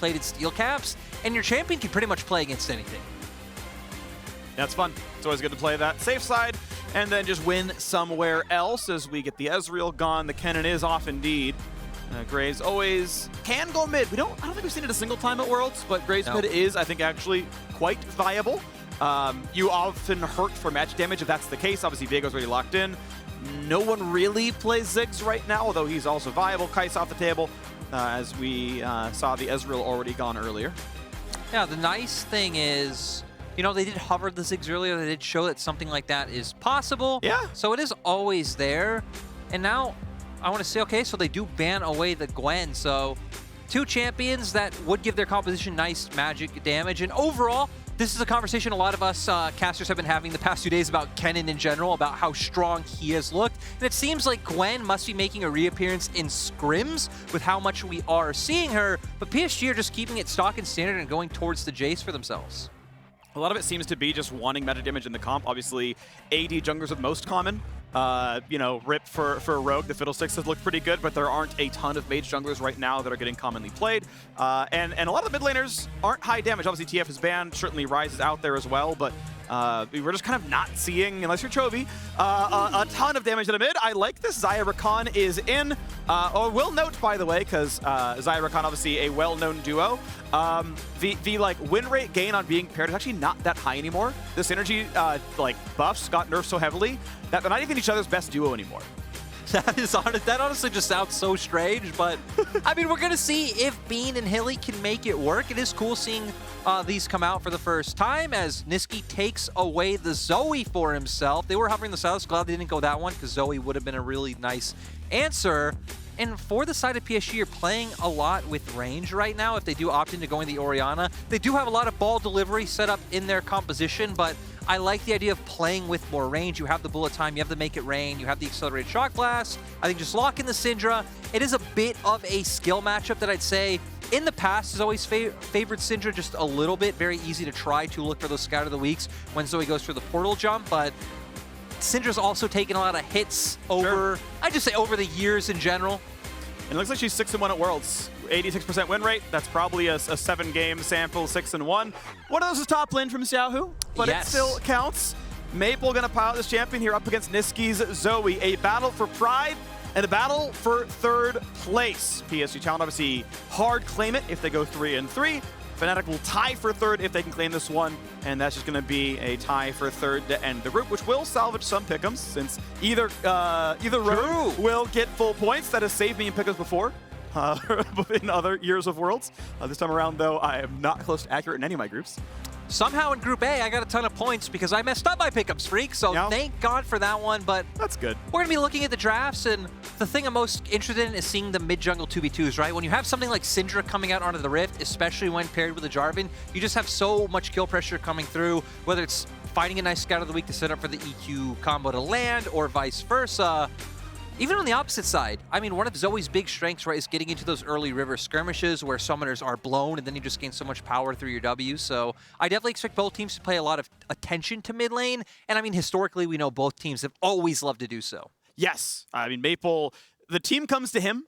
plated steel caps, and your champion can pretty much play against anything. That's fun. It's always good to play that safe side and then just win somewhere else as we get the Ezreal gone. The Kennen is off indeed. Graves always can go mid. I don't think we've seen it a single time at Worlds, but Graves mid is, I think, actually quite viable. You often hurt for match damage if that's the case. Obviously, Viego's already locked in. No one really plays Ziggs right now, although he's also viable. Kai's off the table, as we saw the Ezreal already gone earlier. Yeah, the nice thing is, you know, they did hover the Ziggs earlier. They did show that something like that is possible. Yeah. So it is always there. And now I want to say, okay, so they do ban away the Gwen. So 2 champions that would give their composition nice magic damage. And overall, this is a conversation a lot of us casters have been having the past 2 days about Kennen in general, about how strong he has looked. And it seems like Gwen must be making a reappearance in scrims with how much we are seeing her. But PSG are just keeping it stock and standard and going towards the Jace for themselves. A lot of it seems to be just wanting meta damage in the comp. Obviously, AD junglers are the most common. You know, RIP for Rogue. The Fiddlesticks has looked pretty good, but there aren't a ton of mage junglers right now that are getting commonly played. And a lot of the mid laners aren't high damage. Obviously, TF is banned. Certainly, Ryze is out there as well, but we're just kind of not seeing, unless you're Chovy, a ton of damage in the mid. I like this. Xayah Rakan is in. Will note, by the way, because Xayah Rakan, obviously a well-known duo, the like win rate gain on being paired is actually not that high anymore. The synergy like buffs got nerfed so heavily that they're not even each other's best duo anymore. That honestly just sounds so strange, but I mean, we're going to see if Bean and Hilly can make it work. It is cool seeing these come out for the first time as Nisqy takes away the Zoe for himself. They were hovering the Silas. Glad they didn't go that one because Zoe would have been a really nice answer. And for the side of PSG, you're playing a lot with range right now. If they do opt into going the Orianna, they do have a lot of ball delivery set up in their composition, but I like the idea of playing with more range. You have the bullet time, you have the make it rain, you have the accelerated shock blast. I think just lock in the Syndra. It is a bit of a skill matchup that I'd say in the past has always favored Syndra just a little bit. Very easy to try to look for those Scout of the Weeks when Zoe goes for the portal jump, but Syndra's also taken a lot of hits over, I just say over the years in general. And it looks like she's 6-1 at Worlds. 86% win rate. That's probably a 7-game sample, 6-1. One of those is top lane from Xiaohu, but it still counts. Maple gonna pilot this champion here up against Nisqy's Zoe. A battle for pride and a battle for 3rd place. PSG Talon obviously hard claim it if they go 3-3. Fnatic will tie for 3rd if they can claim this one, and that's just going to be a tie for 3rd to end the group, which will salvage some pick'ems since either road will get full points. That has saved me in pick'ems before in other years of Worlds. This time around, though, I am not close to accurate in any of my groups. Somehow in Group A, I got a ton of points because I messed up my pickups, Freak, so thank God for that one, but that's good. We're going to be looking at the drafts, and the thing I'm most interested in is seeing the mid-jungle 2v2s, right? When you have something like Syndra coming out onto the Rift, especially when paired with a Jarvan, you just have so much kill pressure coming through, whether it's finding a nice Scout of the Week to set up for the EQ combo to land, or vice versa. Even on the opposite side, I mean, one of Zoe's big strengths, right, is getting into those early river skirmishes where summoners are blown and then you just gain so much power through your W. So I definitely expect both teams to pay a lot of attention to mid lane. And I mean, historically, we know both teams have always loved to do so. Yes. I mean, Maple, the team comes to him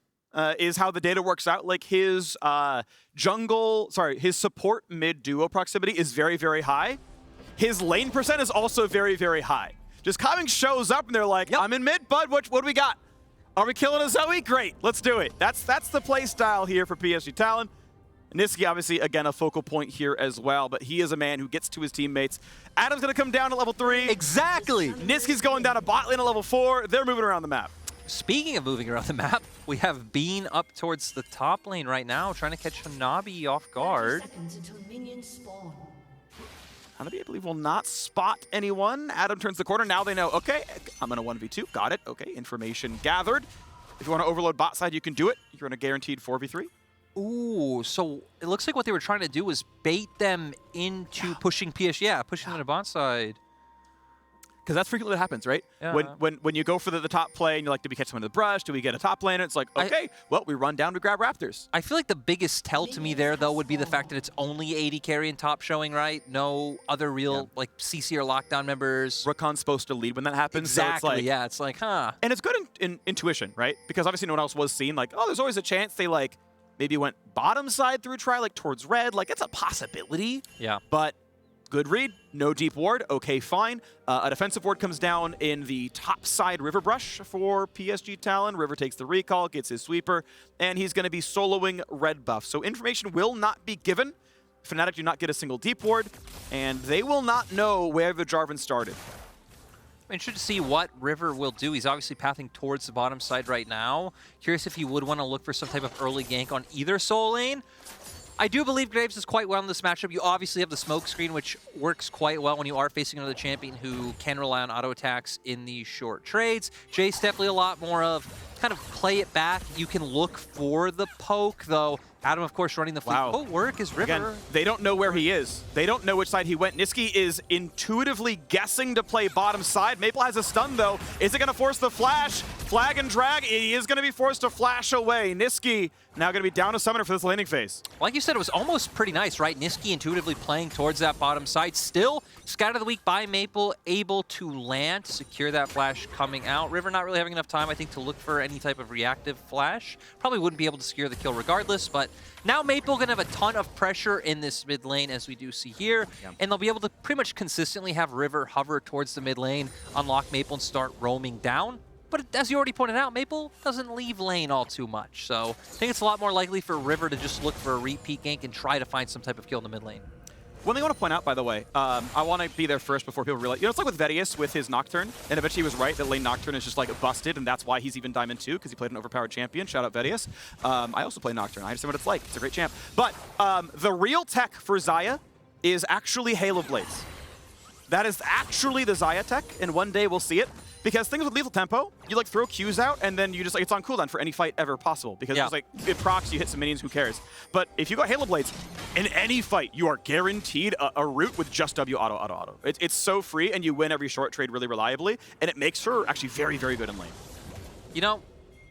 is how the data works out. Like his his support mid duo proximity is very, very high. His lane percent is also very, very high. Just Kaiwing shows up and they're like, I'm in mid, bud. What do we got? Are we killing a Zoe? Great, let's do it. That's the play style here for PSG Talon. Nisqy, obviously, again, a focal point here as well, but he is a man who gets to his teammates. Adam's going to come down to level 3. Exactly. Nisqy's going down to bot lane at level 4. They're moving around the map. Speaking of moving around the map, we have Bean up towards the top lane right now, trying to catch Hanabi off guard. Hanabi, I believe, will not spot anyone. Adam turns the corner. Now they know, okay, I'm going to 1v2. Got it. Okay, information gathered. If you want to overload bot side, you can do it. You're in a guaranteed 4v3. Ooh, so it looks like what they were trying to do was bait them into pushing PSG. Yeah, pushing them to bot side. Because that's frequently what happens, right? Yeah. When you go for the top play and you're like, did we catch someone in the brush? Do we get a top laner? It's like, okay, well, we run down to grab Raptors. I feel like the biggest tell to me there, though, would be the fact that it's only AD carry and top showing, right? No other real, like, CC or lockdown members. Rakan's supposed to lead when that happens. Exactly, so it's like, it's like, huh. And it's good in intuition, right? Because obviously no one else was seen. Like, oh, there's always a chance they, like, maybe went bottom side through try, like towards red. Like, it's a possibility. Yeah. But good read, no deep ward, okay, fine. A defensive ward comes down in the top side river brush for PSG Talon. River takes the recall, gets his sweeper, and he's going to be soloing red buff. So information will not be given. Fnatic do not get a single deep ward, and they will not know where the Jarvan started. I'm interested to see what River will do. He's obviously pathing towards the bottom side right now. Curious if he would want to look for some type of early gank on either soul lane. I do believe Graves is quite well in this matchup. You obviously have the smoke screen, which works quite well when you are facing another champion who can rely on auto attacks in these short trades. Jace definitely a lot more of kind of play it back. You can look for the poke, though. Adam, of course, running the fleet. Wow. Oh, work is River. Again, they don't know where he is. They don't know which side he went. Nisqy is intuitively guessing to play bottom side. Maple has a stun, though. Is it going to force the flash? Flag and drag. He is going to be forced to flash away. Nisqy now going to be down a summoner for this laning phase. Like you said, it was almost pretty nice, right? Nisqy intuitively playing towards that bottom side. Still, Scout of the Week by Maple, able to land, secure that flash coming out. River not really having enough time, I think, to look for any type of reactive flash. Probably wouldn't be able to secure the kill regardless, but now Maple going to have a ton of pressure in this mid lane, as we do see here, and they'll be able to pretty much consistently have River hover towards the mid lane, unlock Maple, and start roaming down. But as you already pointed out, Maple doesn't leave lane all too much, so I think it's a lot more likely for River to just look for a repeat gank and try to find some type of kill in the mid lane. One thing I want to point out, by the way, I want to be there first before people realize, it's like with Vedius with his Nocturne, and eventually he was right that lane Nocturne is just like busted, and that's why he's even Diamond 2, because he played an overpowered champion. Shout out Vedius. I also play Nocturne. I understand what it's like. It's a great champ. But the real tech for Xayah is actually Hail of Blades. That is actually the Xayah tech, and one day we'll see it. Because things with lethal tempo, you like throw Qs out and then you just like it's on cooldown for any fight ever possible. Because it's like it procs, you hit some minions, who cares? But if you got Halo Blades, in any fight, you are guaranteed a route with just W auto. It's so free, and you win every short trade really reliably, and it makes her actually very, very good in lane. You know,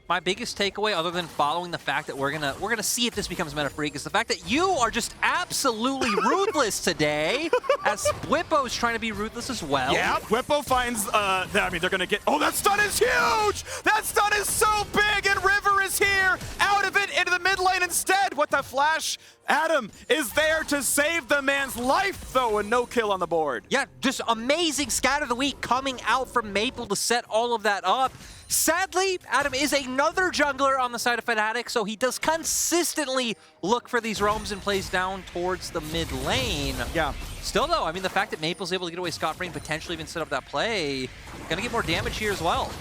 my biggest takeaway, other than following the fact that we're gonna see if this becomes meta freak, is the fact that you are just absolutely ruthless today. As Bwipo's trying to be ruthless as well. Yeah, Bwipo finds. I mean, they're gonna get. Oh, that stun is huge! That stun is so big, and River is here, out of it into the mid lane instead. What the flash? Adam is there to save the man's life, though, and no kill on the board. Yeah, just amazing Scout of the Week coming out from Maple to set all of that up. Sadly, Adam is another jungler on the side of Fnatic, so he does consistently look for these roams and plays down towards the mid lane. Yeah. Still, though, I mean, the fact that Maple's able to get away scot-free and potentially even set up that play, gonna get more damage here as well.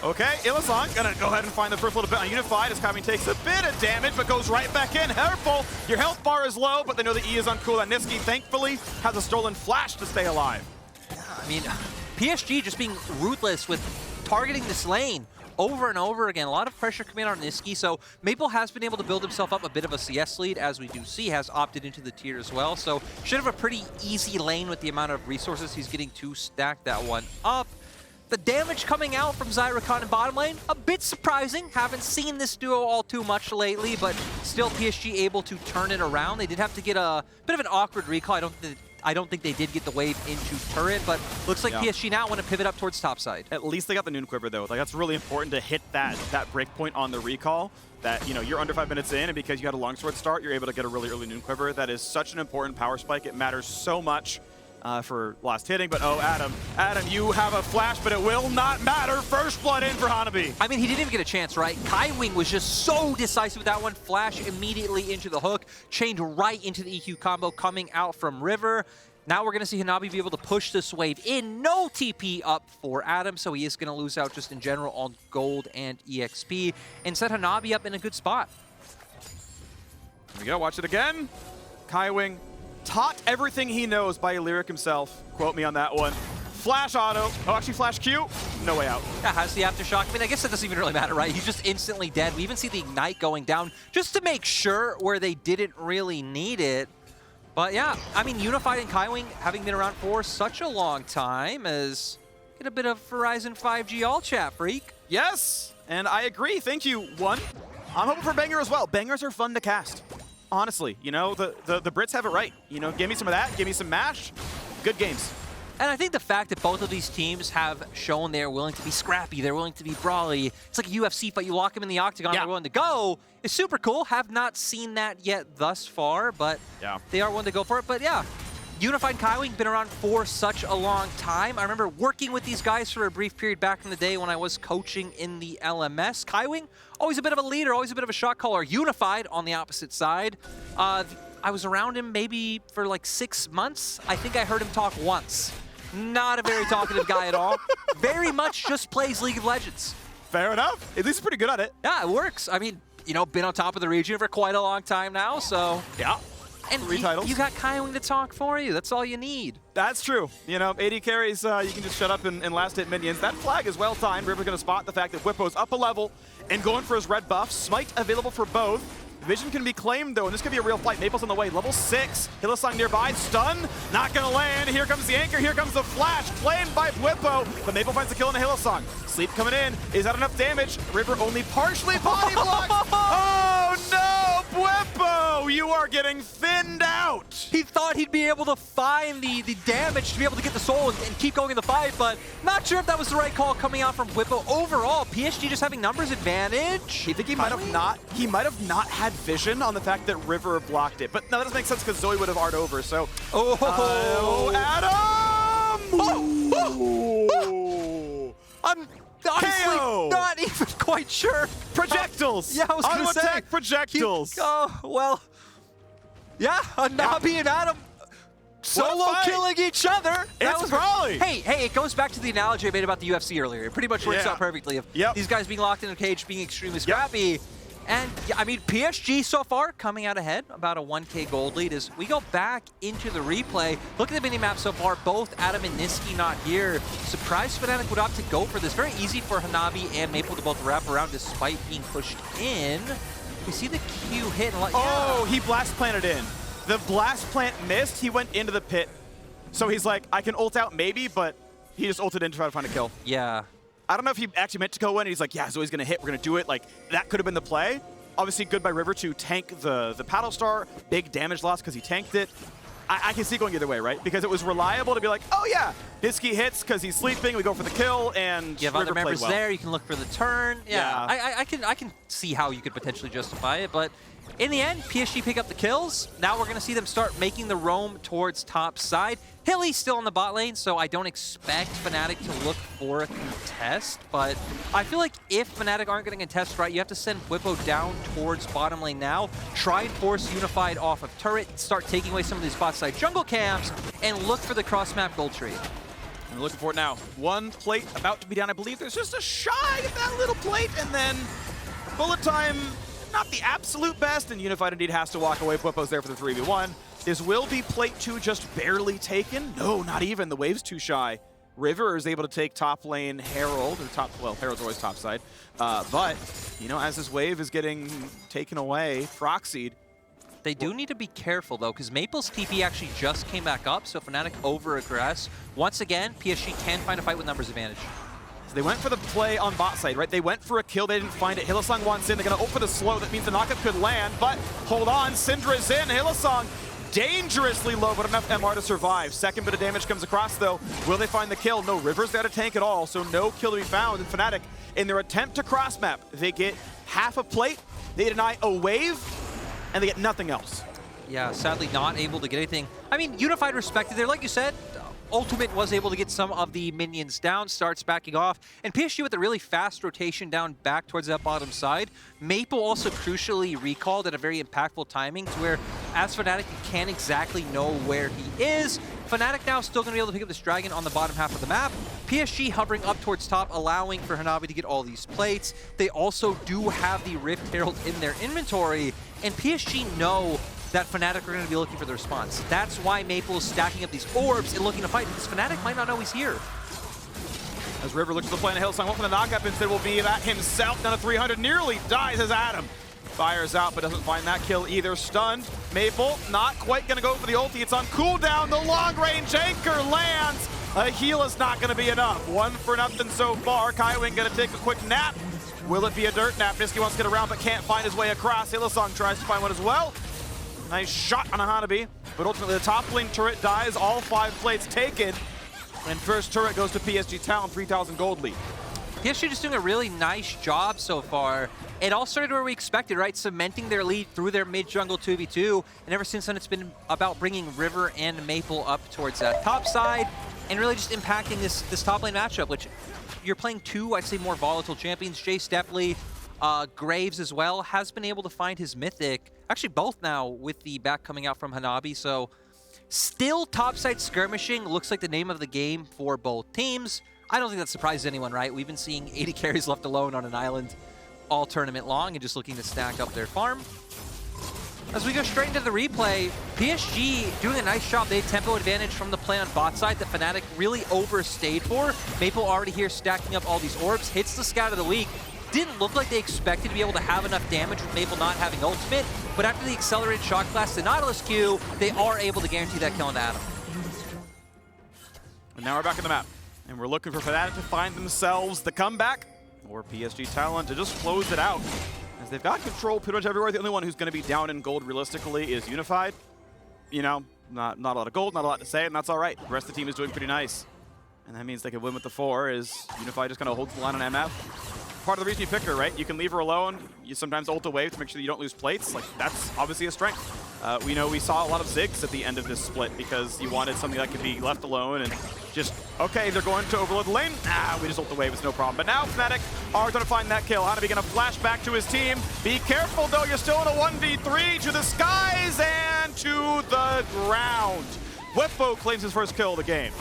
Okay, Hylissang gonna go ahead and find the first little bit on Unified as Kaiwing takes a bit of damage, but goes right back in. Careful, your health bar is low, but they know the E is on cooldown. Nisqy, thankfully, has a stolen flash to stay alive. Yeah, I mean, PSG just being ruthless with targeting this lane over and over again. A lot of pressure coming on Nisqy, so Maple has been able to build himself up a bit of a CS lead, as we do see, has opted into the tier as well, so should have a pretty easy lane with the amount of resources he's getting to stack that one up. The damage coming out from YamatoCannon in bottom lane, a bit surprising. Haven't seen this duo all too much lately, but still PSG able to turn it around. They did have to get a bit of an awkward recall. I don't think they did get the wave into turret, but looks like PSG now want to pivot up towards top side. At least they got the Noon Quiver, though. Like, that's really important to hit that breakpoint on the recall. That, you know, you're under 5 minutes in, and because you had a longsword start, you're able to get a really early Noon Quiver. That is such an important power spike. It matters so much for last hitting. But, oh, Adam, you have a flash, but it will not matter. First blood in for Hanabi. I mean, he didn't even get a chance, right? Kaiwing was just so decisive with that one. Flash immediately into the hook, chained right into the EQ combo coming out from River. Now we're going to see Hanabi be able to push this wave in. No TP up for Adam, so he is going to lose out just in general on gold and EXP, and set Hanabi up in a good spot. Here we go, watch it again. Kaiwing taught everything he knows by Lyric himself. Quote me on that one. Flash auto. Oh, actually flash Q. No way out. Yeah, has the aftershock. I mean, I guess that doesn't even really matter, right? He's just instantly dead. We even see the Ignite going down just to make sure where they didn't really need it. But yeah, I mean, Unified and Kaiwing having been around for such a long time, as get a bit of Verizon 5G all chat, freak. Yes, and I agree. Thank you, One. I'm hoping for Banger as well. Bangers are fun to cast. Honestly, you know, the Brits have it right. You know, give me some of that, give me some MASH. Good games. And I think the fact that both of these teams have shown they're willing to be scrappy, they're willing to be brawly. It's like a UFC fight. You lock them in the octagon, they're willing to go. It's super cool. Have not seen that yet thus far, but they are willing to go for it. But yeah, Unified Kaiwing been around for such a long time. I remember working with these guys for a brief period back in the day when I was coaching in the LMS. Kaiwing, always a bit of a leader, always a bit of a shot caller. Unified on the opposite side. I was around him maybe for like 6 months. I think I heard him talk once. Not a very talkative guy at all. Very much just plays League of Legends. Fair enough. At least pretty good at it. Yeah, it works. I mean, you know, been on top of the region for quite a long time now, so. Yeah. And 3 titles. You got Kaiwing to talk for you. That's all you need. That's true. You know, AD carries, you can just shut up and last hit minions. That flag is well timed. River going to spot the fact that Bwipo's up a level and going for his red buff. Smite available for both. Vision can be claimed, though, and this could be a real fight. Maple's on the way. Level 6. Hylissang nearby. Stun. Not going to land. Here comes the anchor. Here comes the flash. Claimed by Bwipo. But Maple finds the kill on the Hylissang. Sleep coming in. Is that enough damage? River only partially body blocked. Oh, no! Bwipo! You are getting thinned out. He thought he'd be able to find the damage to be able to get the soul and keep going in the fight, but not sure if that was the right call coming out from Bwipo. Overall, PSG just having numbers advantage. I think he might have not had vision on the fact that River blocked it. But no, that doesn't make sense because Zoe would have art over, so. Oh, Adam! I'm honestly not even quite sure. Projectiles! Yeah, I was going to say. Auto-attack projectiles. Oh, well. Yeah, Hanabi and Adam solo killing each other. It's brawling. Hey, it goes back to the analogy I made about the UFC earlier. It pretty much works out perfectly of these guys being locked in a cage, being extremely scrappy. And, I mean, PSG so far coming out ahead, about a 1K gold lead. As we go back into the replay, look at the minimap so far, both Adam and Nisqy not here. Surprised Fnatic would opt to go for this. Very easy for Hanabi and Maple to both wrap around despite being pushed in. We see the Q hit. And he blast planted in. The blast plant missed. He went into the pit. So he's like, I can ult out maybe, but he just ulted in to try to find a kill. Yeah. I don't know if he actually meant to go in. He's like, yeah, Zoe's going to hit. We're going to do it. Like, that could have been the play. Obviously, good by River to tank the paddle star. Big damage loss because he tanked it. I can see it going either way, right? Because it was reliable to be like, oh, yeah, Nisqy hits because he's sleeping. We go for the kill, and you have River other members well. there. You can look for the turn. Yeah. I can see how you could potentially justify it, but in the end, PSG pick up the kills. Now we're going to see them start making the roam towards top side. Hilly's still in the bot lane, so I don't expect Fnatic to look for a contest, but I feel like if Fnatic aren't getting a contest right, you have to send Bwipo down towards bottom lane now, try and force Unified off of turret, start taking away some of these bot side jungle camps, and look for the cross-map gold tree. I'm looking for it now. One plate about to be down. I believe there's just a shy of that little plate, and then bullet time, not the absolute best, and Unified indeed has to walk away. Bwipo's there for the 3v1. This will be plate 2 just barely taken. No, not even. The wave's too shy. River is able to take top lane Herald, or Herald's always top side. But, you know, as this wave is getting taken away, proxied. They do need to be careful, though, because Maple's TP actually just came back up, so Fnatic over-aggress. Once again, PSG can find a fight with numbers advantage. They went for the play on bot side, right? They went for a kill, they didn't find it. Hylissang wants in, they're gonna ult for the slow. That means the knockup could land, but hold on, Syndra's in. Hylissang dangerously low, but enough MR to survive. Second bit of damage comes across, though. Will they find the kill? No, River's got a tank at all, so no kill to be found. And Fnatic, in their attempt to cross-map, they get half a plate, they deny a wave, and they get nothing else. Yeah, sadly not able to get anything. I mean, Unified respected there. Like you said, Ultimate was able to get some of the minions down, starts backing off, and PSG with a really fast rotation down back towards that bottom side. Maple also crucially recalled at a very impactful timing to where, as Fnatic, you can't exactly know where he is. Fnatic now still going to be able to pick up this dragon on the bottom half of the map. PSG hovering up towards top, allowing for Hanabi to get all these plates. They also do have the Rift Herald in their inventory, and PSG know that Fnatic are going to be looking for the response. That's why Maple is stacking up these orbs and looking to fight, because Fnatic might not know he's here. As River looks to the play on Hylissang, went for the knockup, instead will be that himself, down to 300, nearly dies as Adam fires out, but doesn't find that kill either. Stunned. Maple not quite going to go for the ulti. It's on cooldown. The long-range anchor lands. A heal is not going to be enough. 1 for nothing so far. Kaiwing going to take a quick nap. Will it be a dirt nap? Nisqy wants to get around, but can't find his way across. Hylissang tries to find one as well. Nice shot on a Hanabi, but ultimately the top lane turret dies, all 5 plates taken. And first turret goes to PSG Talon, 3,000 gold lead. PSG just doing a really nice job so far. It all started where we expected, right? Cementing their lead through their mid-jungle 2v2. And ever since then, it's been about bringing River and Maple up towards that top side and really just impacting this top lane matchup, which you're playing two, I'd say, more volatile champions. Jace definitely, Graves as well, has been able to find his mythic. Actually, both now with the back coming out from Hanabi. So still topside skirmishing looks like the name of the game for both teams. I don't think that surprises anyone, right? We've been seeing 80 carries left alone on an island all tournament long and just looking to stack up their farm. As we go straight into the replay, PSG doing a nice job. They had tempo advantage from the play on bot side that Fnatic really overstayed for. Maple already here stacking up all these orbs, hits the scout of the week. Didn't look like they expected to be able to have enough damage with Maple not having ultimate, but after the accelerated shot class, the Nautilus Q, they are able to guarantee that kill on Adam. And now we're back in the map. And we're looking for Fnatic to find themselves the comeback, or PSG Talon to just close it out. As they've got control pretty much everywhere. The only one who's going to be down in gold realistically is Unified. You know, not a lot of gold, not a lot to say, and that's all right. The rest of the team is doing pretty nice. And that means they can win with the 4 as Unified just kind of holds the line on MF. Part of the reason you pick her, right? You can leave her alone. You sometimes ult away to make sure that you don't lose plates. Like, that's obviously a strength. We know we saw a lot of zigs at the end of this split because you wanted something that could be left alone and just, okay, they're going to overload the lane. We just ult away, it's no problem. But now Fnatic are going to find that kill. Hanabi going to flash back to his team. Be careful, though. You're still in a 1v3 to the skies and to the ground. Bwipo claims his first kill of the game.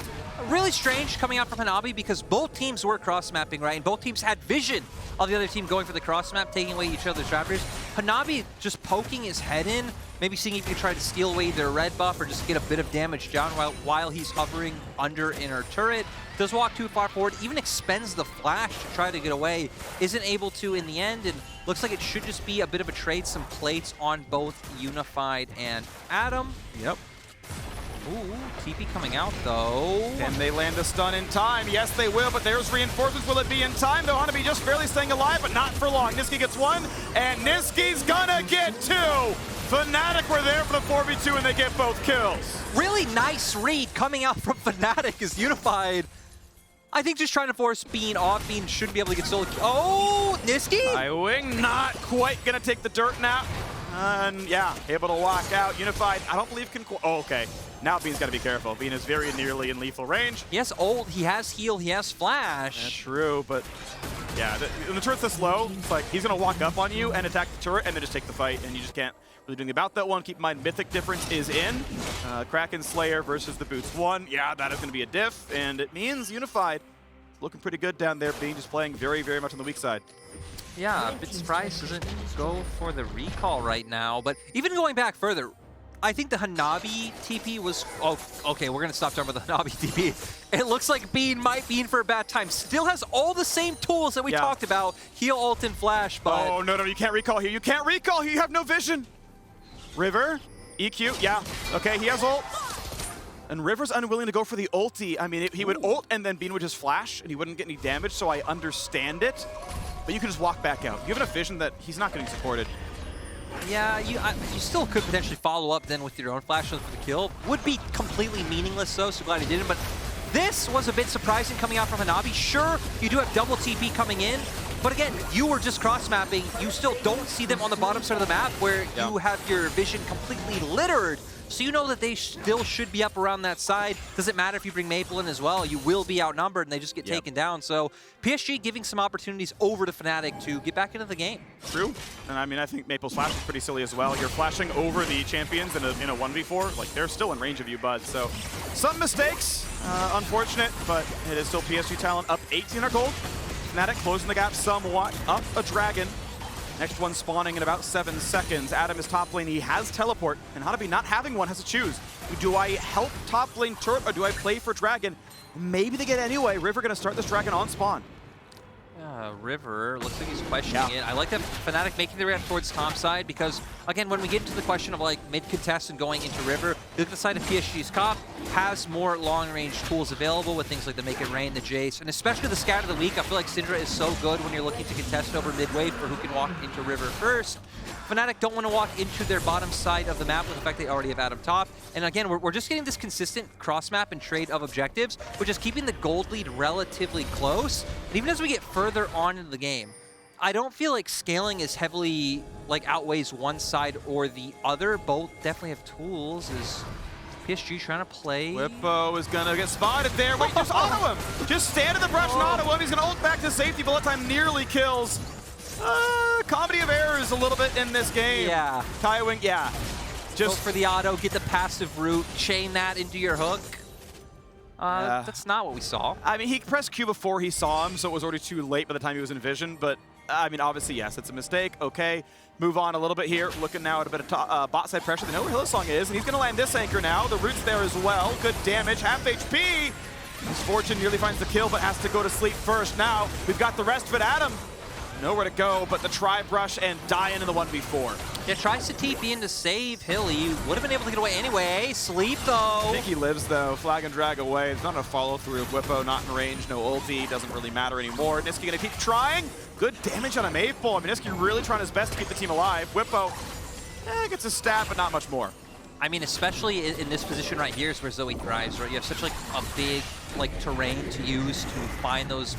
Really strange coming out from Hanabi because both teams were cross-mapping, right? And both teams had vision of the other team going for the cross-map, taking away each other's raptors. Hanabi just poking his head in, maybe seeing if he can try to steal away their red buff or just get a bit of damage down while he's hovering under inner turret. Does walk too far forward, even expends the flash to try to get away. Isn't able to in the end, and looks like it should just be a bit of a trade, some plates on both Unified and Adam. Yep. Ooh, TP coming out though. Can they land a stun in time? Yes, they will, but there's reinforcements. Will it be in time? They'll want to be just barely staying alive, but not for long. Nisqy gets one, and Nisqy's gonna get two. Fnatic were there for the 4v2, and they get both kills. Really nice read coming out from Fnatic is Unified. I think just trying to force Bean off. Bean shouldn't be able to get solo. Oh, Nisqy? Kaiwing not quite gonna take the dirt now. And yeah, able to walk out. Unified, I don't believe can. Oh, okay. Now Bean's got to be careful. Bean is very nearly in lethal range. He has ult, he has heal, he has flash. That's true, but yeah, when the turret's this low, it's like he's going to walk up on you and attack the turret and then just take the fight, and you just can't really do anything about that one. Keep in mind, Mythic difference is in. Kraken Slayer versus the Boots 1. Yeah, that is going to be a diff, and it means Unified looking pretty good down there. Bean just playing very, very much on the weak side. Yeah, a bit surprised doesn't go for the recall right now, but even going back further, I think the Hanabi TP was... Oh, okay, we're going to stop talking about the Hanabi TP. It looks like Bean might be in for a bad time. Still has all the same tools that we talked about. Heal, ult, and flash, but... Oh, no, you can't recall here. You can't recall here. You have no vision. River, EQ, yeah. Okay, he has ult. And River's unwilling to go for the ulti. I mean, he would ult, and then Bean would just flash, and he wouldn't get any damage, so I understand it. But you can just walk back out. You have enough vision that he's not getting supported. Yeah, you still could potentially follow up then with your own flash for the kill. Would be completely meaningless though, so glad he didn't. But this was a bit surprising coming out from Hanabi. Sure, you do have double TP coming in, but again, you were just cross-mapping. You still don't see them on the bottom side of the map where you have your vision completely littered. So you know that they still should be up around that side. Doesn't matter if you bring Maple in as well. You will be outnumbered and they just get taken down. So PSG giving some opportunities over to Fnatic to get back into the game. True. And I mean, I think Maple's flash is pretty silly as well. You're flashing over the champions in a 1v4. Like, they're still in range of you, bud. So some mistakes, unfortunate, but it is still PSG Talon up 1800 gold. Fnatic closing the gap somewhat, up a dragon. Next one spawning in about 7 seconds. Adam is top lane, he has teleport, and Hanabi not having one has to choose. Do I help top lane turret or do I play for dragon? Maybe they get it anyway. River gonna start this dragon on spawn. River, looks like he's questioning it. I like that Fnatic making their way up towards top side because, again, when we get into the question of like mid-contest and going into River, you look at the side of PSG's Cop, has more long-range tools available with things like the Make It Rain, the Jace, and especially the Scat of the Week. I feel like Syndra is so good when you're looking to contest over mid-wave for who can walk into River first. Fnatic don't want to walk into their bottom side of the map with the fact they already have Adam top. And again, we're just getting this consistent cross-map and trade of objectives, which is keeping the gold lead relatively close. And even as we get further on into the game, I don't feel like scaling is heavily like outweighs one side or the other. Both definitely have tools. Is PSG trying to play? Bwipo is going to get spotted there. Wait, just auto him. Just stand in the brush and auto him. He's going to ult back to safety. Bullet time nearly kills. Comedy of errors a little bit in this game. Yeah. Kaiwing, yeah. Just go for the auto, get the passive route, chain that into your hook. That's not what we saw. I mean, he pressed Q before he saw him, so it was already too late by the time he was in vision. But, I mean, obviously, yes, it's a mistake. Okay, move on a little bit here. Looking now at a bit of bot side pressure. They know where Hylissang is, and he's going to land this anchor now. The root's there as well. Good damage. Half HP. His Fortune nearly finds the kill, but has to go to sleep first. Now, we've got the rest of it. Adam, nowhere to go, but the Tri-Brush and dying in the 1v4. Yeah, tries to TP in to save Hilly. Would have been able to get away anyway. Sleep, though. I think he lives, though. Flag and drag away. It's not a follow-through. Bwipo not in range, no ulti. Doesn't really matter anymore. Nisqy gonna keep trying. Good damage on a Maple. I mean, Nisqy really trying his best to keep the team alive. Bwipo gets a stab, but not much more. I mean, especially in this position right here is where Zoe thrives, right? You have such like a big terrain to use to find those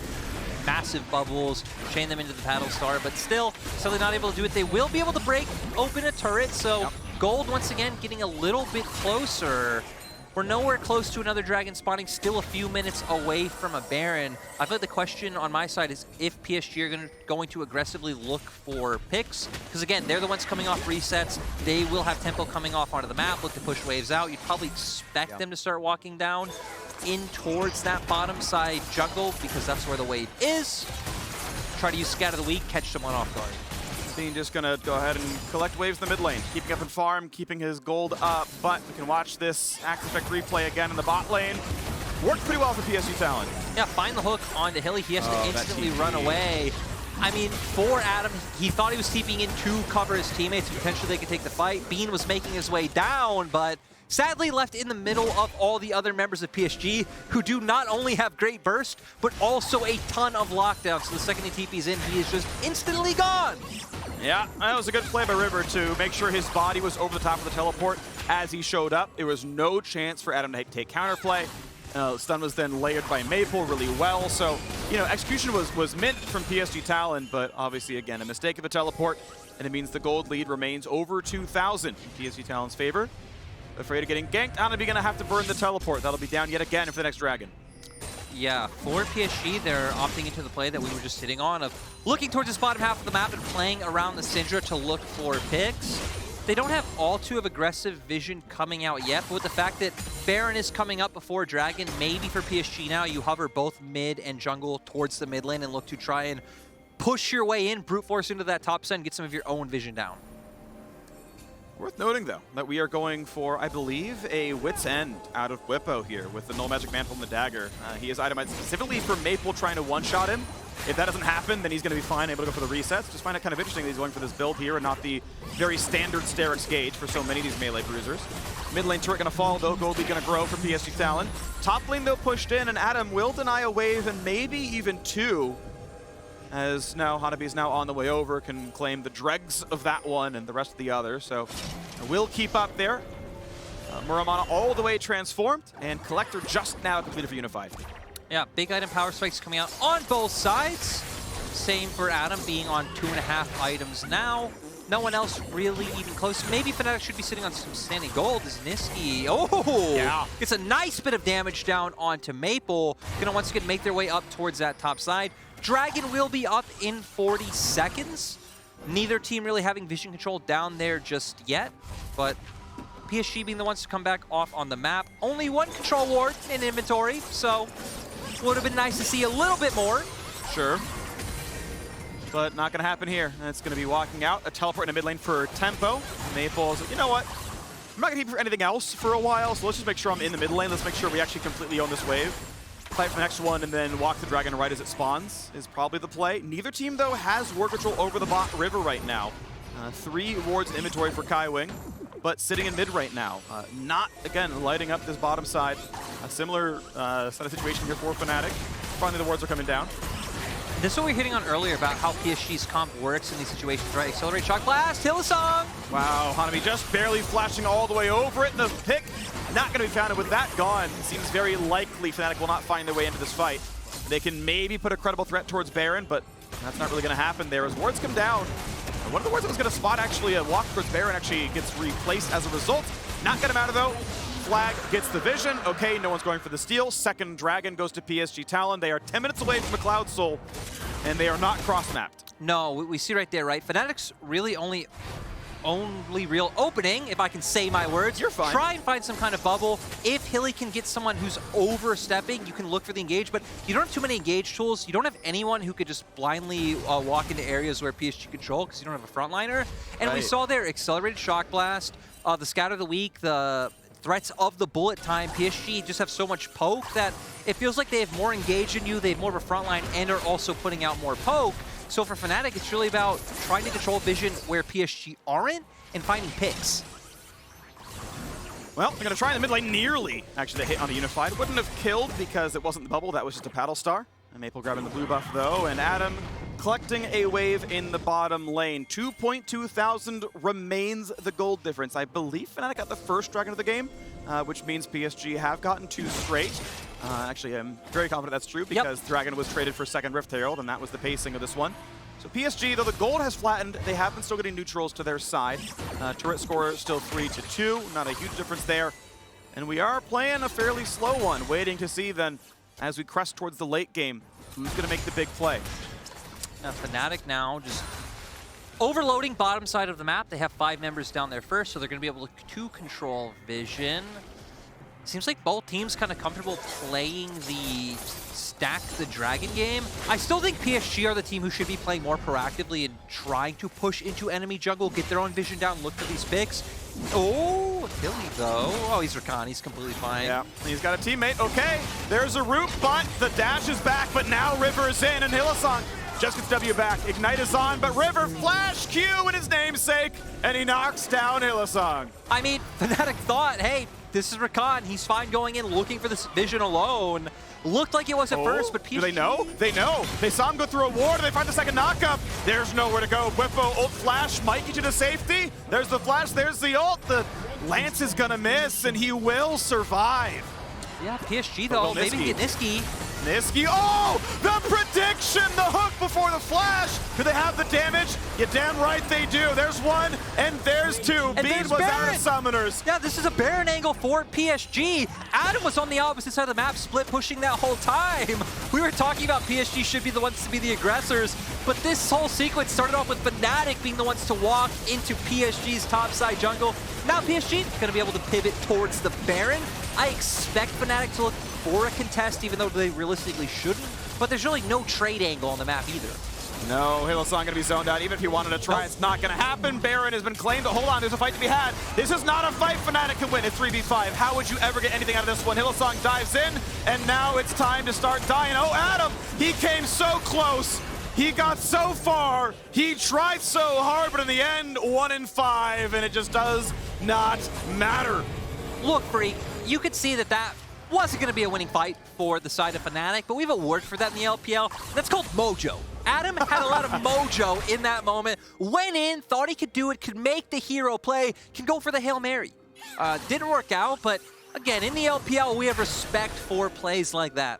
massive bubbles, chain them into the paddle star, but still they're not able to do it. They will be able to break open a turret, so gold once again getting a little bit closer. We're nowhere close to another dragon spawning, still a few minutes away from a Baron. I feel like the question on my side is if PSG are going to aggressively look for picks, because again, they're the ones coming off resets. They will have tempo coming off onto the map, look to push waves out. You'd probably expect them to start walking down in towards that bottom side jungle because that's where the wave is. Try to use Scat of the Week, catch someone off guard. Scene just gonna go ahead and collect waves in the mid lane, keeping up in farm, keeping his gold up, but we can watch this Axe Effect replay again in the bot lane. Worked pretty well for PSG Talon. Yeah, find the hook onto Hilly. He has to instantly run away. I mean, for Adam, he thought he was TPing in to cover his teammates. Potentially they could take the fight. Bean was making his way down, but sadly left in the middle of all the other members of PSG who do not only have great burst, but also a ton of lockdown. So the second he TP's in, he is just instantly gone. Yeah, that was a good play by River to make sure his body was over the top of the teleport as he showed up. There was no chance for Adam to take counterplay. Stun was then layered by Maple really well. So, you know, execution was mint from PSG Talon, but obviously, again, a mistake of a teleport, and it means the gold lead remains over 2,000 in PSG Talon's favor. Afraid of getting ganked, Hanabi gonna have to burn the teleport. That'll be down yet again for the next dragon. Yeah, for PSG, they're opting into the play that we were just hitting on of looking towards this bottom half of the map and playing around the Syndra to look for picks. They don't have all too of aggressive vision coming out yet, but with the fact that Baron is coming up before Dragon, maybe for PSG now, you hover both mid and jungle towards the mid lane and look to try and push your way in, brute force into that top side and get some of your own vision down. Worth noting, though, that we are going for, I believe, a Wit's End out of Bwipo here with the Null Magic Mantle and the Dagger. He is itemized specifically for Maple trying to one-shot him. If that doesn't happen, then he's going to be fine, able to go for the resets. Just find it kind of interesting that he's going for this build here and not the very standard Sterix gauge for so many of these melee bruisers. Mid lane turret going to fall, though. Gold lead going to grow for PSG Talon. Top lane, though, pushed in, and Adam will deny a wave and maybe even two. As now Hanabi is now on the way over, can claim the dregs of that one and the rest of the other. So will keep up there. Muramana all the way transformed, and Collector just now completed for Unified. Yeah, big item power spikes coming out on both sides. Same for Adam being on 2.5 items now. No one else really even close. Maybe Fnatic should be sitting on some standing gold as Nisqy. Oh, yeah. It's a nice bit of damage down onto Maple. Gonna once again make their way up towards that top side. Dragon will be up in 40 seconds. Neither team really having vision control down there just yet, but PSG being the ones to come back off on the map. Only one control ward in inventory, so would have been nice to see a little bit more. Sure. But not going to happen here. It's going to be walking out. A teleport in the mid lane for tempo. Maple's like, you know what? I'm not going to keep for anything else for a while, so let's just make sure I'm in the mid lane. Let's make sure we actually completely own this wave. fight for the next one and then walk the dragon right as it spawns is probably the play. Neither team, though, has ward control over the bot river right now. 3 wards in inventory for Kaiwing, but sitting in mid right now. Not, again, lighting up this bottom side. A similar set of situation here for Fnatic. Finally, the wards are coming down. This is what we were hitting on earlier about how PSG's comp works in these situations, right? Accelerate, shock blast, Hylissang! Wow, Hanabi just barely flashing all the way over it. The pick not going to be found. With that gone, it seems very likely Fnatic will not find their way into this fight. They can maybe put a credible threat towards Baron, but that's not really going to happen there as wards come down. One of the wards that was going to spot actually a walk towards Baron actually gets replaced as a result. Not going to matter though. Flag gets the vision. Okay, no one's going for the steal. Second dragon goes to PSG Talon. They are 10 minutes away from the Cloud Soul, and they are not cross-mapped. No, we see right there, right? Fnatic's really only real opening, if I can say my words. You're fine. Try and find some kind of bubble. If Hilly can get someone who's overstepping, you can look for the engage, but you don't have too many engage tools. You don't have anyone who could just blindly walk into areas where PSG control because you don't have a frontliner. And we saw their accelerated shock blast, the scout of the week, the threats of the bullet time. PSG just have so much poke that it feels like they have more engage in you, they have more of a frontline, and are also putting out more poke. So for Fnatic, it's really about trying to control vision where PSG aren't and finding picks. Well, they're going to try in the mid lane nearly. Actually, the hit on the Unified wouldn't have killed because it wasn't the bubble. That was just a paddle star. And Maple grabbing the blue buff, though. And Adam collecting a wave in the bottom lane. 2.2 thousand remains the gold difference. I believe Fnatic got the first dragon of the game, which means PSG have gotten 2 straight. Actually, I'm very confident that's true because Dragon was traded for second Rift Herald, and that was the pacing of this one. So PSG, though the gold has flattened, they have been still getting neutrals to their side. Turret score still 3-2, not a huge difference there. And we are playing a fairly slow one, waiting to see then, as we crest towards the late game, who's going to make the big play. Now Fnatic now just overloading bottom side of the map. They have 5 members down there first, so they're going to be able to control vision. Seems like both teams kind of comfortable playing the stack the dragon game. I still think PSG are the team who should be playing more proactively and trying to push into enemy jungle, get their own vision down, look for these picks. Oh, Hilly though. Oh, he's Rakan. He's completely fine. Yeah, he's got a teammate. Okay, there's a root, but the dash is back, but now River is in, and Hylissang just gets W back. Ignite is on, but River flash Q in his namesake, and he knocks down Hylissang. I mean, Fnatic thought, hey, this is Rakan. He's fine going in, looking for this vision alone. Looked like it was at first, but PSG... Do they know? They know. They saw him go through a ward, and they find the second knockup. There's nowhere to go. Bwipo, ult flash, might get you to safety. There's the flash, there's the ult. The Lance is gonna miss, and he will survive. Yeah, PSG though, maybe get Nisqy. Nisqy, oh! The prediction, the hook before the flash! Do they have the damage? You damn right they do. There's one, and there's two. And Bean was out of summoners. Yeah, this is a Baron angle for PSG. Adam was on the opposite side of the map, split pushing that whole time. We were talking about PSG should be the ones to be the aggressors, but this whole sequence started off with Fnatic being the ones to walk into PSG's topside jungle. Now PSG is going to be able to pivot towards the Baron. I expect Fnatic to look for a contest, even though they realistically shouldn't, but there's really no trade angle on the map either. No, Hylissang going to be zoned out. Even if he wanted to try, it's not going to happen. Baron has been claimed, but hold on, there's a fight to be had. This is not a fight Fnatic can win. It's 3v5. How would you ever get anything out of this one? Hylissang dives in, and now it's time to start dying. Oh, Adam, he came so close. He got so far. He tried so hard, but in the end, 1 in 5, and it just does not matter. Look, Freak, you could see that wasn't going to be a winning fight for the side of Fnatic, but we have a word for that in the LPL. That's called mojo. Adam had a lot of mojo in that moment. Went in, thought he could do it, could make the hero play, can go for the Hail Mary. Didn't work out, but again, in the LPL, we have respect for plays like that.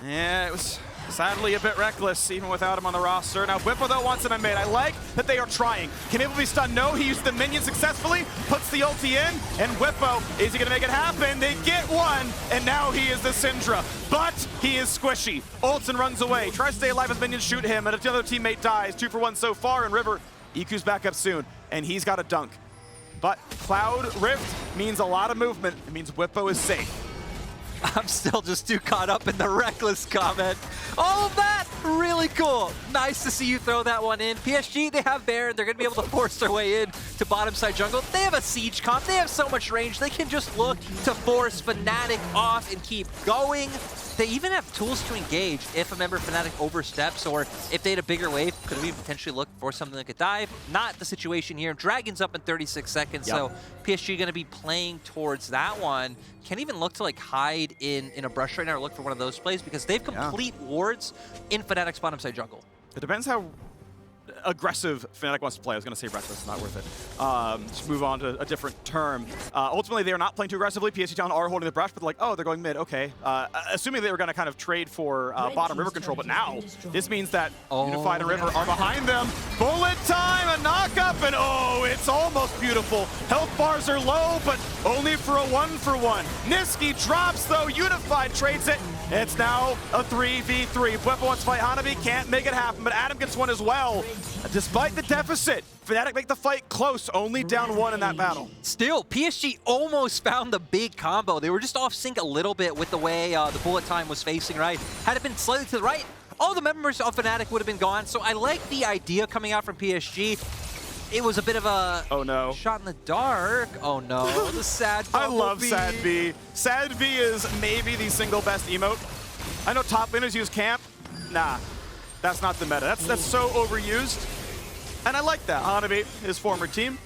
Yeah, it was sadly a bit reckless, even without him on the roster. Now, Bwipo, though, wants him mid. I like that they are trying. Can Maple be stunned? No, he used the minion successfully, puts the ulti in, and Bwipo, is he going to make it happen? They get one, and now he is the Syndra. But he is squishy. Ults and runs away. Tries to stay alive as minions shoot him, and another teammate dies. 2 for 1 so far, and River, EQ's back up soon, and he's got a dunk. But Cloud Rift means a lot of movement. It means Bwipo is safe. I'm still just too caught up in the reckless comment. All of that, really cool. Nice to see you throw that one in. PSG, they have Baron. They're going to be able to force their way in to bottom side jungle. They have a siege comp. They have so much range. They can just look to force Fnatic off and keep going. They even have tools to engage if a member of Fnatic oversteps, or if they had a bigger wave, could we potentially look for something like a dive? Not the situation here. Dragon's up in 36 seconds, so PSG going to be playing towards that one. Can't even look to like hide in a brush right now or look for one of those plays because they've complete wards in Fnatic's bottom side jungle. It depends how aggressive Fnatic wants to play. I was going to say reckless, not worth it. Just move on to a different term. Ultimately, they are not playing too aggressively. PSG Talon are holding the brush, but like, oh, they're going mid. Okay. Assuming they were going to kind of trade for bottom river control, but now this means that Unified and River are behind them. Bullet time, a knock-up, and oh, it's almost beautiful. Health bars are low, but only for a 1-for-1. Nisqy drops, though. Unified trades it. It's now a 3v3. Bwipo wants to fight Hanabi, can't make it happen, but Adam gets one as well. Despite the deficit, Fnatic make the fight close, only down 1 in that battle. Still, PSG almost found the big combo. They were just off sync a little bit with the way the bullet time was facing right. Had it been slightly to the right, all the members of Fnatic would have been gone. So I like the idea coming out from PSG. It was a bit of a shot in the dark. Oh no, the sad I love Sad B. Sad B is maybe the single best emote. I know top laners use camp. Nah, that's not the meta. That's so overused. And I like that. Hanabi, his former team,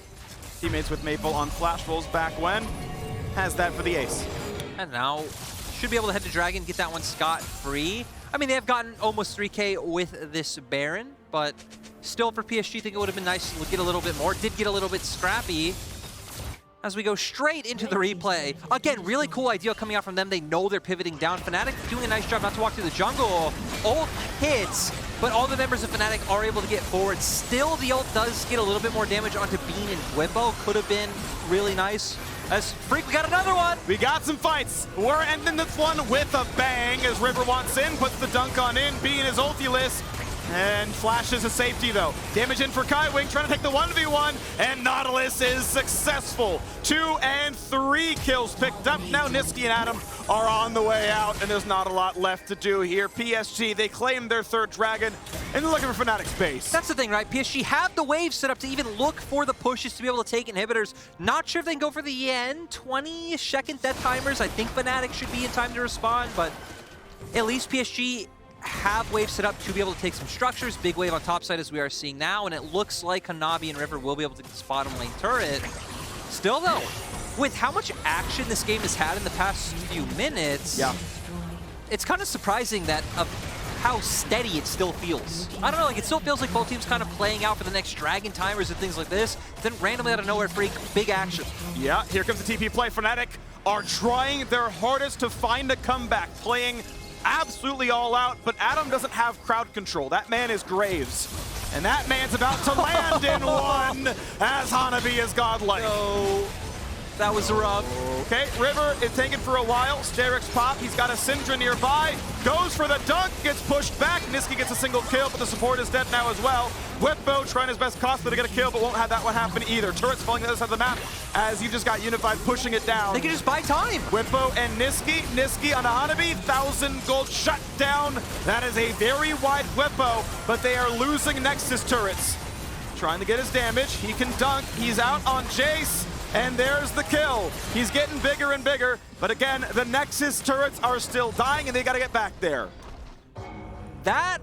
teammates with Maple on Flash Rolls back when, has that for the ace. And now should be able to head to Dragon, get that one scot-free. I mean, they have gotten almost 3K with this Baron, but still for PSG, I think it would have been nice to get a little bit more. Did get a little bit scrappy. As we go straight into the replay. Again, really cool idea coming out from them. They know they're pivoting down. Fnatic doing a nice job not to walk through the jungle. Ult hits, but all the members of Fnatic are able to get forward. Still, the ult does get a little bit more damage onto Bean and Bwipo. Could have been really nice. As Freak, we got another one. We got some fights. We're ending this one with a bang as River wants in, puts the dunk on in. Bean is ultiless. And flashes a safety though. Damage in for Kaiwing, trying to take the 1v1, and Nautilus is successful. 2 and 3 kills picked up. Now Nisqy and Adam are on the way out, and there's not a lot left to do here. PSG, they claim their 3rd dragon, and they're looking for Fnatic's base. That's the thing, right? PSG have the wave set up to even look for the pushes to be able to take inhibitors. Not sure if they can go for the end 20-second death timers. I think Fnatic should be in time to respond, but at least PSG have wave set up to be able to take some structures. Big wave on top side as we are seeing now, and it looks like Hanabi and River will be able to spot bottom lane turret. Still though, with how much action this game has had in the past few minutes, it's kind of surprising that of how steady it still feels. I don't know, like it still feels like both teams kind of playing out for the next dragon timers and things like this. Then randomly out of nowhere, Freak, big action. Yeah, here comes the TP play. Fnatic are trying their hardest to find a comeback, playing absolutely all out, but Adam doesn't have crowd control. That man is Graves. And that man's about to land in one as Hanabi is godlike. No, that was rough. Okay, River is taken for a while. Sterix pop, he's got a Syndra nearby. Goes for the dunk, gets pushed back. Nisqy gets a single kill, but the support is dead now as well. Bwipo trying his best costly to get a kill, but won't have that one happen either. Turret's falling to the other side of the map as you just got Unified pushing it down. They can just buy time. Bwipo and Nisqy on a Hanabi, 1,000 gold shut down. That is a very wide Bwipo, but they are losing Nexus turrets. Trying to get his damage, he can dunk, he's out on Jace, and there's the kill. He's getting bigger and bigger, but again, the Nexus turrets are still dying and they gotta get back there. That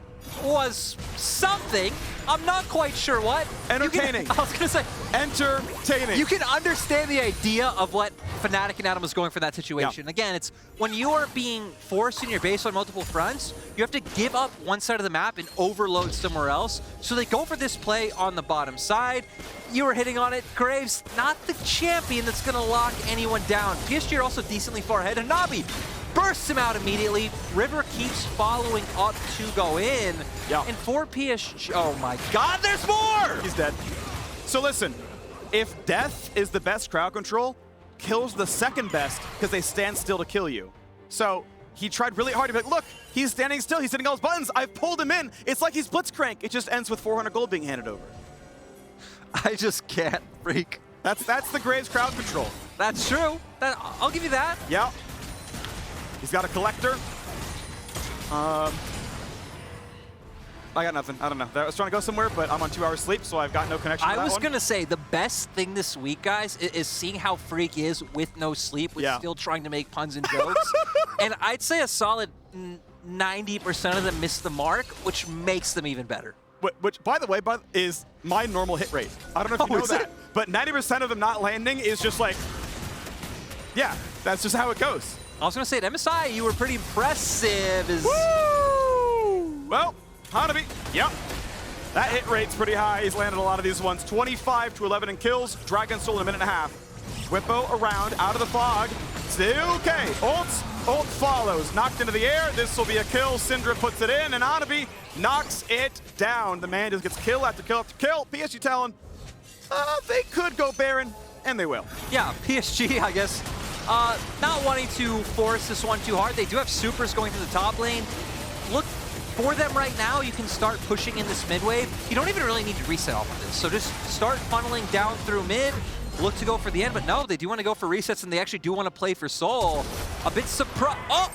was something. I'm not quite sure what. Entertaining. I was gonna say, entertaining. You can understand the idea of what Fnatic and Adam was going for in that situation. Again, it's when you are being forced in your base on multiple fronts, you have to give up one side of the map and overload somewhere else. So they go for this play on the bottom side. You were hitting on it. Graves, not the champion that's gonna lock anyone down. PSG are also decently far ahead. Hanabi bursts him out immediately. River keeps following up to go in. And for PSG, oh my God, there's more! He's dead. So listen, if death is the best crowd control, kill's the second best because they stand still to kill you. So he tried really hard to be like, look, he's standing still, he's hitting all his buttons, I've pulled him in. It's like he's blitzcrank. It just ends with 400 gold being handed over. I just can't, Freak. That's the Graves crowd control. That's true. I'll give you that. Yeah. He's got a collector. I got nothing. I don't know. I was trying to go somewhere, but I'm on 2 hours sleep, so I've got no connection to that I was one. going to say, the best thing this week, guys, is seeing how Freak is with no sleep, with still trying to make puns and jokes. And I'd say a solid 90% of them miss the mark, which makes them even better. Which, by the way, is my normal hit rate. I don't know if you know that. But 90% of them not landing is just like, yeah, that's just how it goes. I was going to say, at MSI, you were pretty impressive. Woo! Well, Hanabi, yep. That hit rate's pretty high. He's landed a lot of these ones. 25 to 11 in kills. Dragon Soul in a minute and a half. Bwipo around, out of the fog. Still okay. Ult follows. Knocked into the air. This will be a kill. Syndra puts it in, and Hanabi knocks it down. The man just gets kill after kill after kill. PSG Talon, they could go Baron, and they will. Yeah, PSG, I guess, not wanting to force this one too hard. They do have supers going to the top lane. Look, for them right now, you can start pushing in this mid wave. You don't even really need to reset off of this. So just start funneling down through mid, look to go for the end, but no, they do want to go for resets, and they actually do want to play for Soul. A bit surprised. Oh!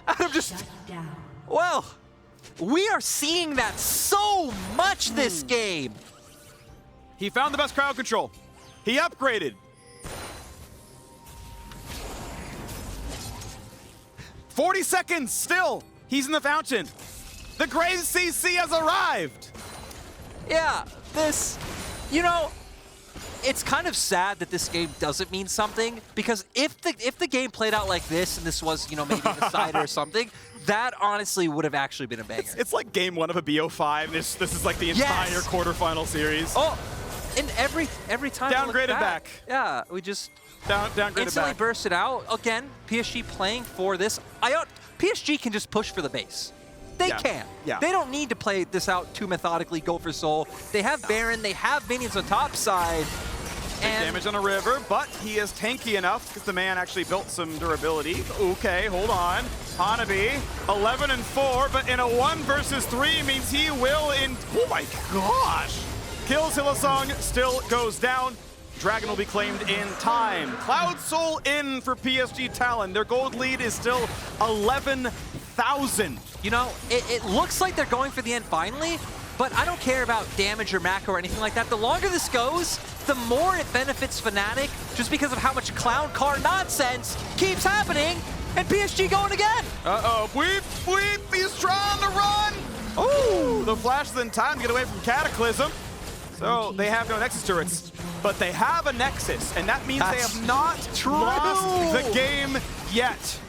Adam just... Well, we are seeing that so much this game. He found the best crowd control. He upgraded. 40 seconds still. He's in the fountain. The Grave CC has arrived. Yeah, this, you know, it's kind of sad that this game doesn't mean something, because if the game played out like this and this was, you know, maybe an aside or something, that honestly would have actually been a banger. It's like game 1 of a BO5. This is like the entire quarterfinal series. Oh, and every time downgraded back. Yeah, we just downgraded instantly back. burst it out. Again, PSG playing for this. PSG can just push for the base. They can. Yeah. They don't need to play this out too methodically, go for Soul. They have Baron, they have minions on top side. Big damage on a River, but he is tanky enough because the man actually built some durability. Okay, hold on. Hanabi, 11-4, but in a 1 versus 3 means he will oh my gosh! Kills Hylissang, still goes down. Dragon will be claimed in time. Cloud Soul in for PSG Talon. Their gold lead is still 11,000. You know, it looks like they're going for the end finally, but I don't care about damage or macro or anything like that. The longer this goes, the more it benefits Fnatic, just because of how much clown car nonsense keeps happening, and PSG going again. Uh-oh, Bwipo, he's trying to run. Ooh, the flash is in time to get away from Cataclysm. So they have no Nexus turrets, but they have a Nexus, and that means they have not lost the game yet.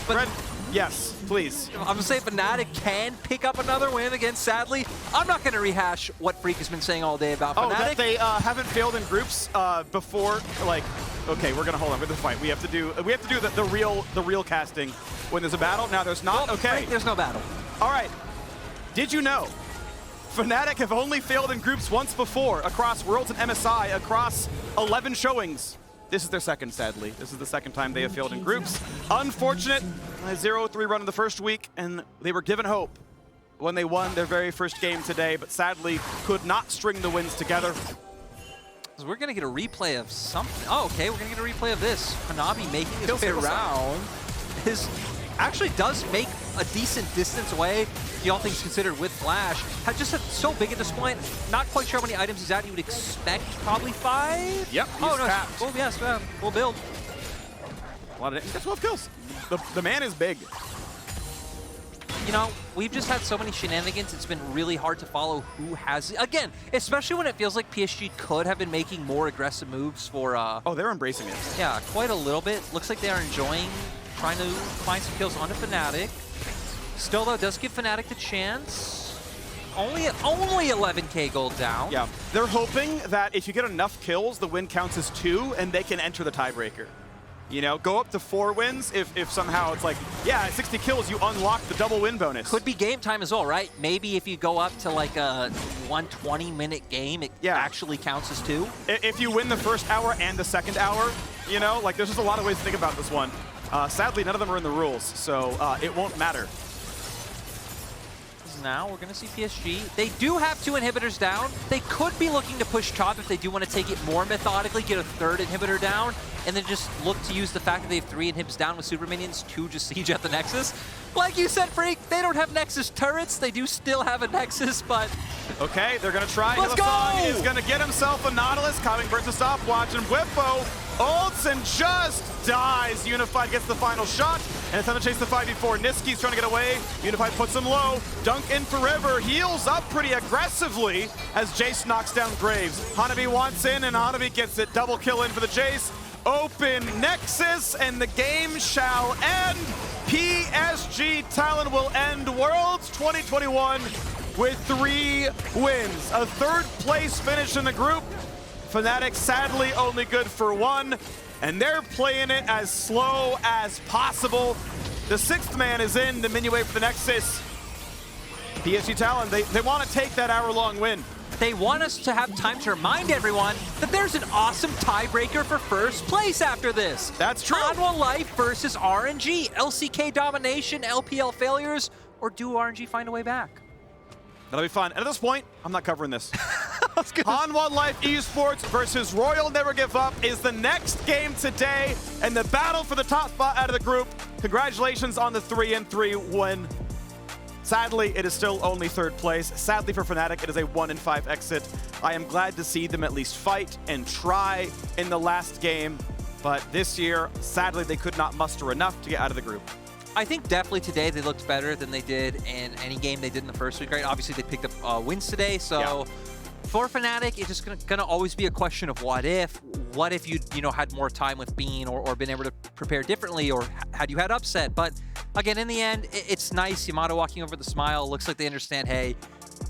But yes, please. I'm gonna say Fnatic can pick up another win against Sadly. I'm not gonna rehash what Freak has been saying all day about Fnatic. Oh, that they haven't failed in groups before. Like, okay, we're gonna hold on with the fight. We have to do the real casting when there's a battle. Now there's not. Well, okay, Freak, there's no battle. All right. Did you know Fnatic have only failed in groups once before across Worlds and MSI across 11 showings? This is their second, sadly. This is the second time they have failed in groups. Unfortunate, a 0-3 run in the first week, and they were given hope when they won their very first game today, but sadly could not string the wins together. So we're gonna get a replay of something. Oh, okay, we're gonna get a replay of this. Hanabi making his way around. His actually does make a decent distance away, all things considered, with Flash. Just so big at this point, not quite sure how many items he's at. You would expect probably 5? Yep, he's tapped. Oh, yes, we'll build. A lot of he's got 12 kills. The man is big. You know, we've just had so many shenanigans, it's been really hard to follow who has it. Again, especially when it feels like PSG could have been making more aggressive moves for... oh, they're embracing it. Yeah, quite a little bit. Looks like they are enjoying trying to find some kills onto Fnatic. Still, though, does give Fnatic the chance. Only 11k gold down. Yeah, they're hoping that if you get enough kills, the win counts as 2, and they can enter the tiebreaker. You know, go up to 4 wins if somehow it's like, yeah, at 60 kills, you unlock the double win bonus. Could be game time as well, right? Maybe if you go up to like a 120-minute game, it actually counts as 2. If you win the first hour and the second hour, you know, like there's just a lot of ways to think about this one. Sadly, none of them are in the rules, so it won't matter. now we're going to see PSG. They do have 2 inhibitors down. They could be looking to push top if they do want to take it more methodically, get a 3rd inhibitor down, and then just look to use the fact that they have 3 inhibs down with super minions to just siege at the Nexus. Like you said, Freak, they don't have Nexus turrets. They do still have a Nexus, but... Okay, they're going to try. Let's go! Hylissang is going to get himself a Nautilus. Kaiwing burns a stopwatch, and Bwipo ults and just dies. Unified gets the final shot, and it's time to chase the 5v4. Nisqy's trying to get away. Unified puts him low. Dunk in for River. Heals up pretty aggressively as Jace knocks down Graves. Hanabi wants in, and Hanabi gets it. Double kill in for the Jace. Open Nexus, and the game shall end. PSG Talon will end Worlds 2021 with 3 wins. A 3rd place finish in the group. Fnatic sadly only good for 1, and they're playing it as slow as possible. The 6th man is in, the minion wave for the Nexus. PSG Talon, they want to take that hour-long win. They want us to have time to remind everyone that there's an awesome tiebreaker for 1st place after this. That's true. Hanwha Life versus RNG. LCK domination, LPL failures, or do RNG find a way back? That'll be fun. And at this point, I'm not covering this. Hanwha Life Esports versus Royal Never Give Up is the next game today, and the battle for the top spot out of the group. Congratulations on the 3-3 win. Sadly, it is still only 3rd place. Sadly for Fnatic, it is a 1-5 exit. I am glad to see them at least fight and try in the last game, but this year, sadly, they could not muster enough to get out of the group. I think definitely today they looked better than they did in any game they did in the first week, right? Obviously, they picked up wins today, so yeah. For Fnatic, it's just gonna always be a question of what if. What if you had more time with Bean or been able to prepare differently, or had you had upset? But again, in the end, it's nice. Yamato walking over the smile. Looks like they understand, hey,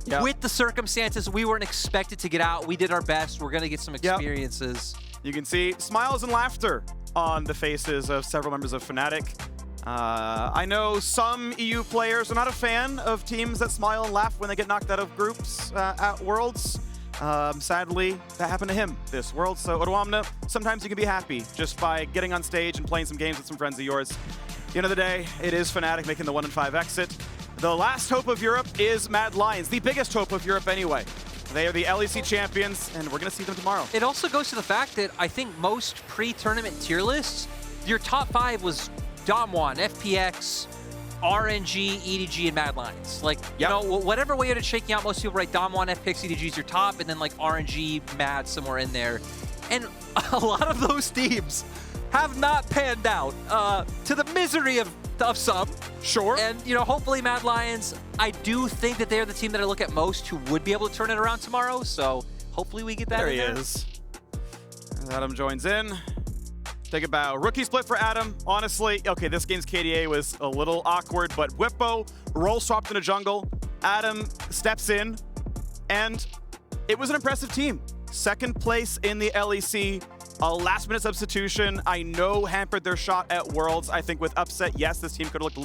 yep, with the circumstances, we weren't expected to get out. We did our best. We're gonna get some experiences. Yep. You can see smiles and laughter on the faces of several members of Fnatic. I know some EU players are not a fan of teams that smile and laugh when they get knocked out of groups at Worlds. Sadly, that happened to him this World. So, Odoamna, sometimes you can be happy just by getting on stage and playing some games with some friends of yours. At the end of the day, it is Fnatic making the 1-5 exit. The last hope of Europe is Mad Lions, the biggest hope of Europe anyway. They are the LEC champions, and we're going to see them tomorrow. It also goes to the fact that I think most pre-tournament tier lists, your top 5 was Dom1, FPX, RNG, EDG, and Mad Lions. Like, you know, whatever way it's shaking out, most people write Dom1, FPX, EDG is your top, and then like RNG, Mad somewhere in there. And a lot of those teams have not panned out, to the misery of some. Sure. And, hopefully Mad Lions, I do think that they're the team that I look at most who would be able to turn it around tomorrow, so hopefully we get that there in there. He is. Adam joins in. Take a bow. Rookie split for Adam. Honestly, okay, this game's KDA was a little awkward, but Bwipo roll swapped in a jungle. Adam steps in, and it was an impressive team. 2nd place in the LEC. A last-minute substitution, I know, hampered their shot at Worlds. I think with upset, yes, this team could have looked a little bit